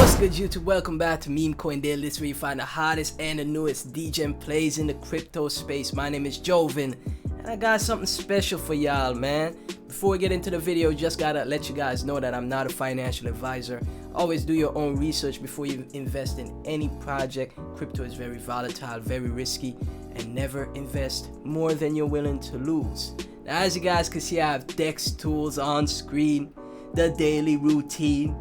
What's good, YouTube? Welcome back to Meme Coin Daily. This is where you find the hottest and the newest degen plays in the crypto space. My name is Joven, and I got something special for y'all, man. Before we get into the video, just gotta let you guys know that I'm not a financial advisor. Always do your own research before you invest in any project. Crypto is very volatile, very risky, and never invest more than you're willing to lose. Now, as you guys can see, I have DEX tools on screen, the daily routine.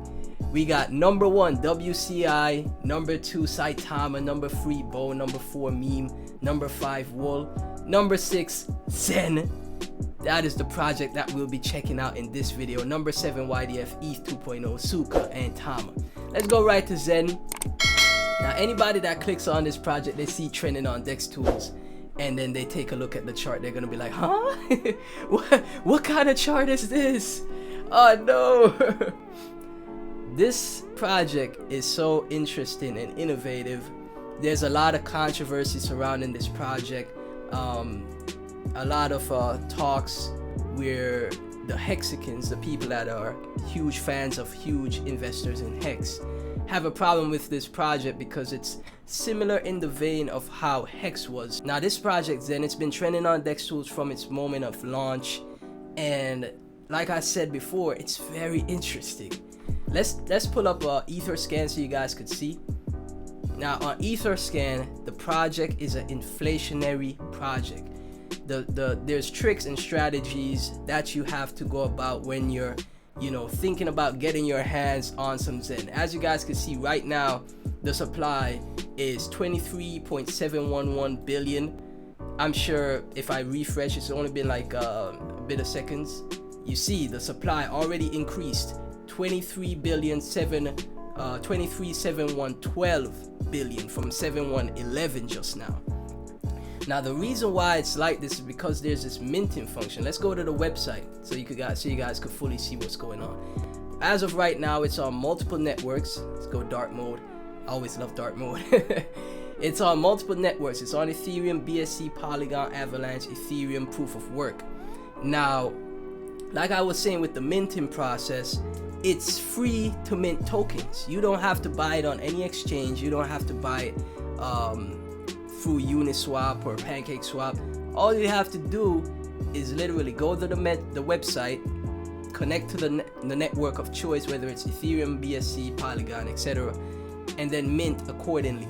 We got number 1 WCI, number 2 Saitama, number 3 Bo, number 4 Meme, number 5 Wool, number 6 Zen. That is the project that we'll be checking out in this video. Number 7 YDF, ETH 2.0, Suka, and Tama. Let's go right to Zen. Now, anybody that clicks on this project, they see trending on DEX tools, and then they take a look at the chart, they're gonna be like, huh? what kind of chart is this? Oh no. This project is so interesting and innovative. There's a lot of controversy surrounding this project. A lot of talks where the Hexicans, the people that are huge fans of huge investors in Hex, have a problem with this project because it's similar in the vein of how Hex was. Now, this project, Zen, it's been trending on DEX tools from its moment of launch, and like I said before, it's very interesting. Let's pull up Etherscan so you guys could see. Now, on Etherscan, the project is an inflationary project. There's tricks and strategies that you have to go about when you're, thinking about getting your hands on some Zen. As you guys can see right now, the supply is 23.711 billion. I'm sure if I refresh, it's only been like a bit of seconds. You see the supply already increased 23,712 billion from 7111 just now. Now, the reason why it's like this is because there's this minting function. Let's go to the website so you guys could fully see what's going on. As of right now, it's on multiple networks. Let's go dark mode. I always love dark mode. It's on multiple networks. It's on Ethereum, BSC, Polygon, Avalanche, Ethereum, Proof of Work. Now, like I was saying with the minting process, it's free to mint tokens. You don't have to buy it on any exchange. You don't have to buy it through Uniswap or PancakeSwap. All you have to do is literally go to the website, connect to the network of choice, whether it's Ethereum, BSC, Polygon, etc., and then mint accordingly.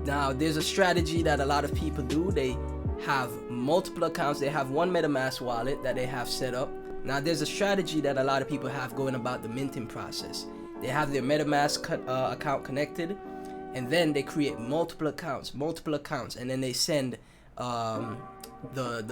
Now, there's a strategy that a lot of people do. They have multiple accounts. They have one MetaMask wallet that they have set up. Now, there's a strategy that a lot of people have going about the minting process. They have their MetaMask account connected, and then they create multiple accounts, and then they send the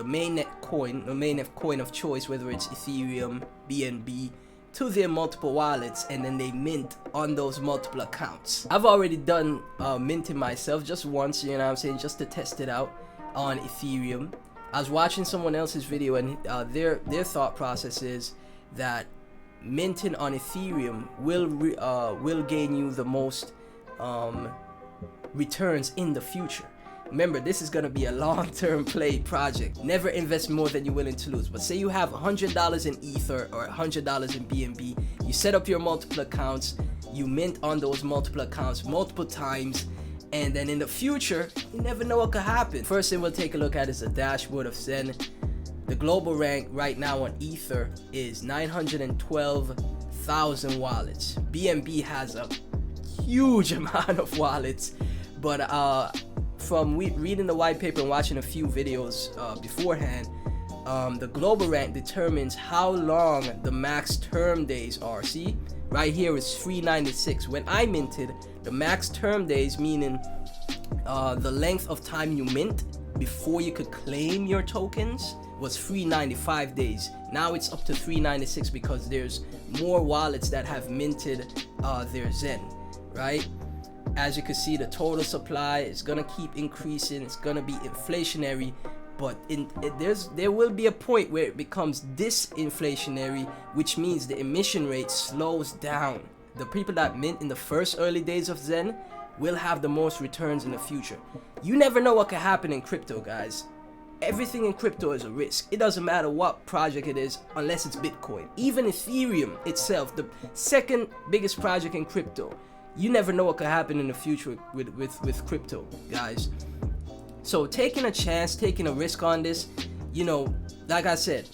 mainnet coin of choice, whether it's Ethereum, BNB, to their multiple wallets, and then they mint on those multiple accounts. I've already done minting myself just once, just to test it out on Ethereum. I was watching someone else's video, and their thought process is that minting on Ethereum will gain you the most returns in the future. Remember, this is gonna be a long-term play project. Never invest more than you're willing to lose. But say you have $100 in Ether or $100 in BNB, you set up your multiple accounts, you mint on those multiple accounts multiple times, and then in the future, you never know what could happen. First thing we'll take a look at is the dashboard of Zen. The global rank right now on Ether is 912,000 wallets. BNB has a huge amount of wallets, but from reading the white paper and watching a few videos beforehand, the global rank determines how long the max term days are. See, right here is 396. When I minted, the max term days, meaning the length of time you mint before you could claim your tokens, was 395 days. Now it's up to 396 because there's more wallets that have minted their Zen, right? As you can see, the total supply is gonna keep increasing. It's gonna be inflationary, but there will be a point where it becomes disinflationary, which means the emission rate slows down. The people that mint in the first early days of Zen will have the most returns in the future. You never know what can happen in crypto, guys. Everything in crypto is a risk. It doesn't matter what project it is unless it's Bitcoin. Even Ethereum itself, the second biggest project in crypto, you never know what could happen in the future with crypto, guys. So taking a chance, taking a risk on this, you know, like I said,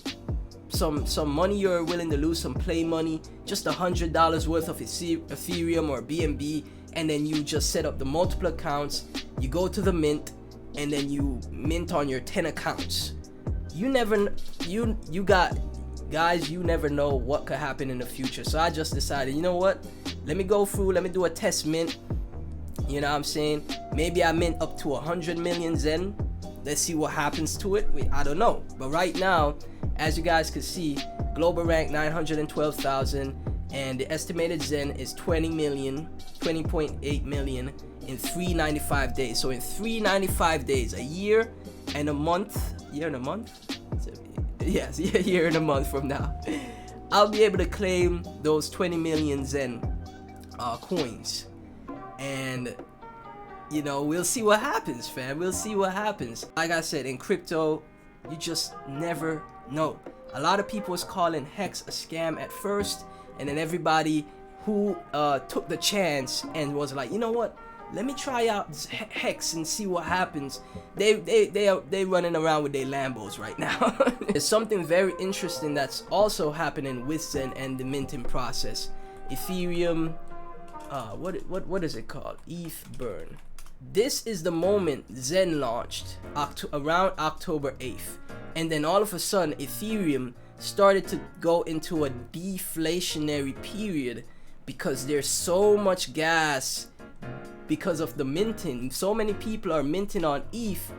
some money you're willing to lose, some play money, just $100 worth of Ethereum or BNB, and then you just set up the multiple accounts, you go to the mint, and then you mint on your 10 accounts. You never, you got, guys, you never know what could happen in the future. So I just decided, you know what, let me go through, let me do a test mint. You know what I'm saying? Maybe I mint up to 100 million Zen. Let's see what happens to it. I don't know. But right now, as you guys can see, global rank 912,000, and the estimated Zen is 20.8 million in 395 days. So in 395 days, a year and a month, yes, a year and a month from now, I'll be able to claim those 20 million Zen coins. And you know, we'll see what happens, fam. We'll see what happens. Like I said, in crypto, you just never know. A lot of people was calling Hex a scam at first, and then everybody who took the chance and was like, you know what, let me try out Hex and see what happens. They running around with their Lambos right now. There's something very interesting that's also happening with Zen and the minting process. Ethereum, what is it called? ETH burn. This is the moment Zen launched around October 8th, and then all of a sudden Ethereum started to go into a deflationary period because there's so much gas because of the minting. So many people are minting on ETH.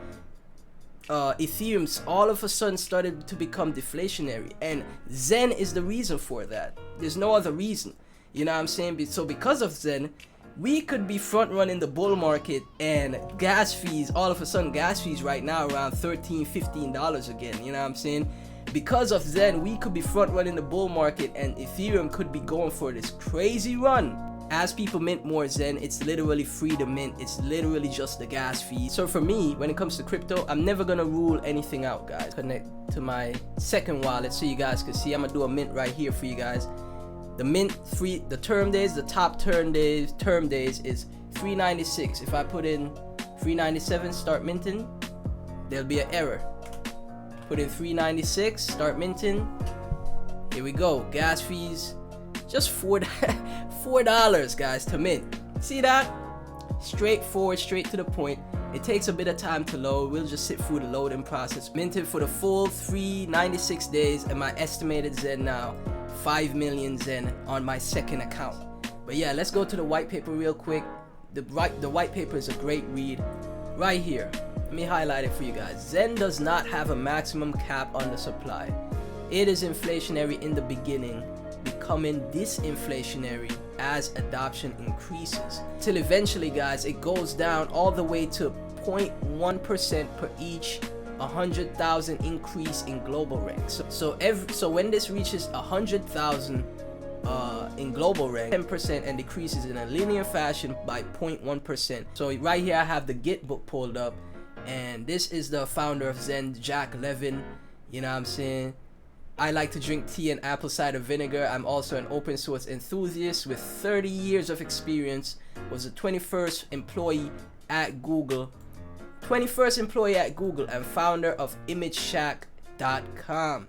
Ethereum's all of a sudden started to become deflationary, and Zen is the reason for that. There's no other reason. You know what I'm saying? So because of Zen, we could be front running the bull market, and gas fees, all of a sudden gas fees right now around $13-15 again. You know what I'm saying? Because of Zen, we could be front running the bull market, and Ethereum could be going for this crazy run. As people mint more Zen, it's literally free to mint. It's literally just the gas fee. So for me, when it comes to crypto, I'm never gonna rule anything out, guys. Connect to my second wallet so you guys can see. I'm gonna do a mint right here for you guys. The mint free, the term days, the top term days is 396. If I put in 397, start minting, there'll be an error. Put in 396, start minting. Here we go. Gas fees, just $4 guys to mint. See that? Straightforward, straight to the point. It takes a bit of time to load. We'll just sit through the loading process. Minted for the full 396 days, and my estimated Zen now 5 million Zen on my second account. But yeah, let's go to the white paper real quick. The white paper is a great read. Right here, let me highlight it for you guys. Zen does not have a maximum cap on the supply. It is inflationary in the beginning, becoming disinflationary as adoption increases, till eventually, guys, it goes down all the way to 0.1% per each 100,000 increase in global rank. So when this reaches 100,000 in global rank, 10%, and decreases in a linear fashion by 0.1%. So right here I have the Git book pulled up, and this is the founder of Zen, Jack Levin. You know what I'm saying? I like to drink tea and apple cider vinegar. I'm also an open source enthusiast with 30 years of experience. Was the 21st employee at Google. 21st employee at Google, and founder of imageshack.com.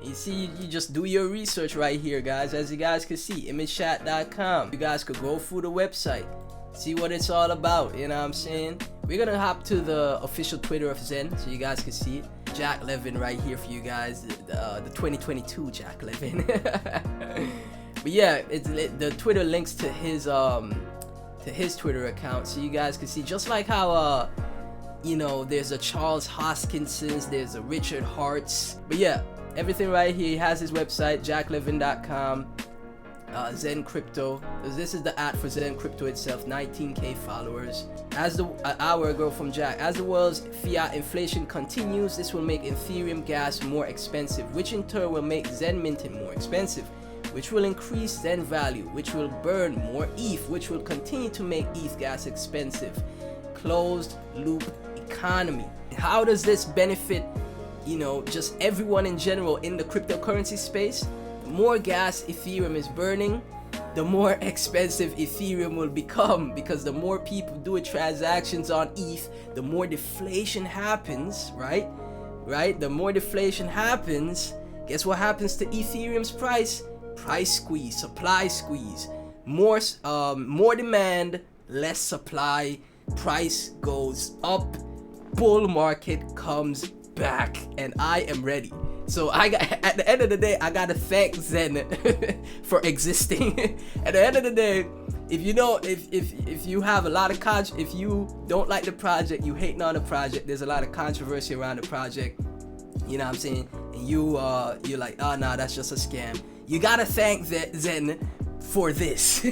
You see, you just do your research right here, guys. As you guys can see, imageshack.com. You guys could go through the website, see what it's all about. You know what I'm saying? We're gonna hop to the official Twitter of Zen so you guys can see it. Jack Levin right here for you guys, the 2022 Jack Levin. But yeah, the Twitter links to his Twitter account, so you guys can see, just like how you know, there's a Charles Hoskinson's, there's a Richard Hart's. But yeah, everything right here. He has his website, jacklevin.com. Zen Crypto. This is the ad for Zen Crypto itself, 19k followers. As an hour ago from Jack, as the world's fiat inflation continues, this will make Ethereum gas more expensive, which in turn will make Zen minting more expensive, which will increase Zen value, which will burn more ETH, which will continue to make ETH gas expensive. Closed loop economy. How does this benefit, you know, just everyone in general in the cryptocurrency space? The more gas Ethereum is burning, the more expensive Ethereum will become, because the more people do transactions on ETH, the more deflation happens, right? The more deflation happens, guess what happens to Ethereum's price? Price squeeze, supply squeeze. More demand, less supply, price goes up, bull market comes back, and I am ready. So at the end of the day, I gotta thank Zen for existing. At the end of the day, if you have a lot of if you don't like the project, you hating on the project, there's a lot of controversy around the project, you know what I'm saying, and you're like, oh nah, that's just a scam. You gotta thank Zen for this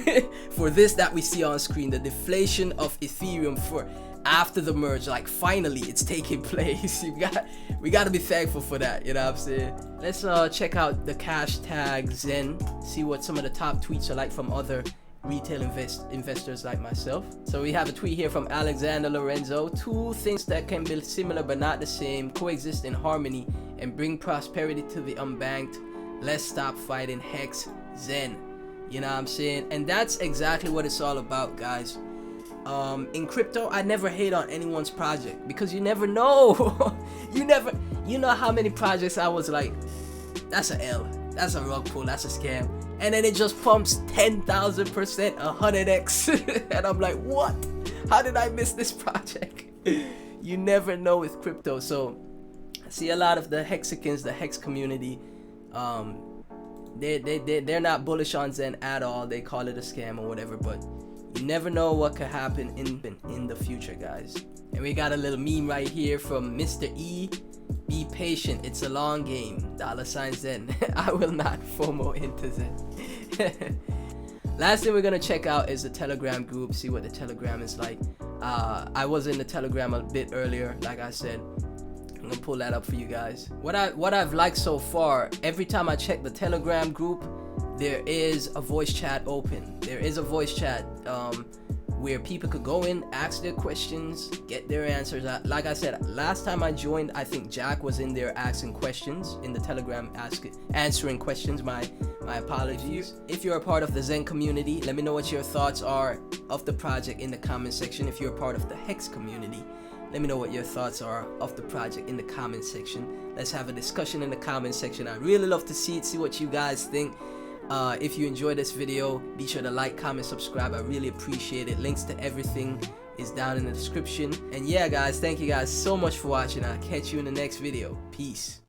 for this that we see on screen, the deflation of Ethereum for after the merge. Like, finally it's taking place. We gotta be thankful for that, you know what I'm saying. Let's check out the cash tag Zen, see what some of the top tweets are like from other retail investors like myself. So we have a tweet here from Alexander Lorenzo: 2 things that can be similar but not the same, coexist in harmony and bring prosperity to the unbanked. Let's stop fighting Hex Zen. You know what I'm saying? And that's exactly what it's all about, guys. In crypto, I never hate on anyone's project, because you never know. You know how many projects I was like, that's a L, that's a rug pull, that's a scam, and then it just pumps 10,000%, 100x, and I'm like, what? How did I miss this project? You never know with crypto. So I see a lot of the Hexicans, the Hex community, they're not bullish on Zen at all. They call it a scam or whatever, but you never know what could happen in the future, guys. And we got a little meme right here from Mr. E: be patient, it's a long game, $Zen. I will not FOMO into Zen. Last thing we're gonna check out is the Telegram group, see what the Telegram is like. I was in the Telegram a bit earlier, like I said. I'm gonna pull that up for you guys. What I've liked so far, every time I check the Telegram group, there is a voice chat open. There is a voice chat where people could go in, ask their questions, get their answers. Like I said, last time I joined, I think Jack was in there asking questions in the Telegram, answering questions. My apologies. If you're a part of the Zen community, let me know what your thoughts are of the project in the comment section. If you're a part of the Hex community, let me know what your thoughts are of the project in the comment section. Let's have a discussion in the comment section. I really love to see what you guys think. If you enjoyed this video, be sure to like, comment, subscribe. I really appreciate it. Links to everything is down in the description. And yeah, guys, thank you guys so much for watching. I'll catch you in the next video. Peace.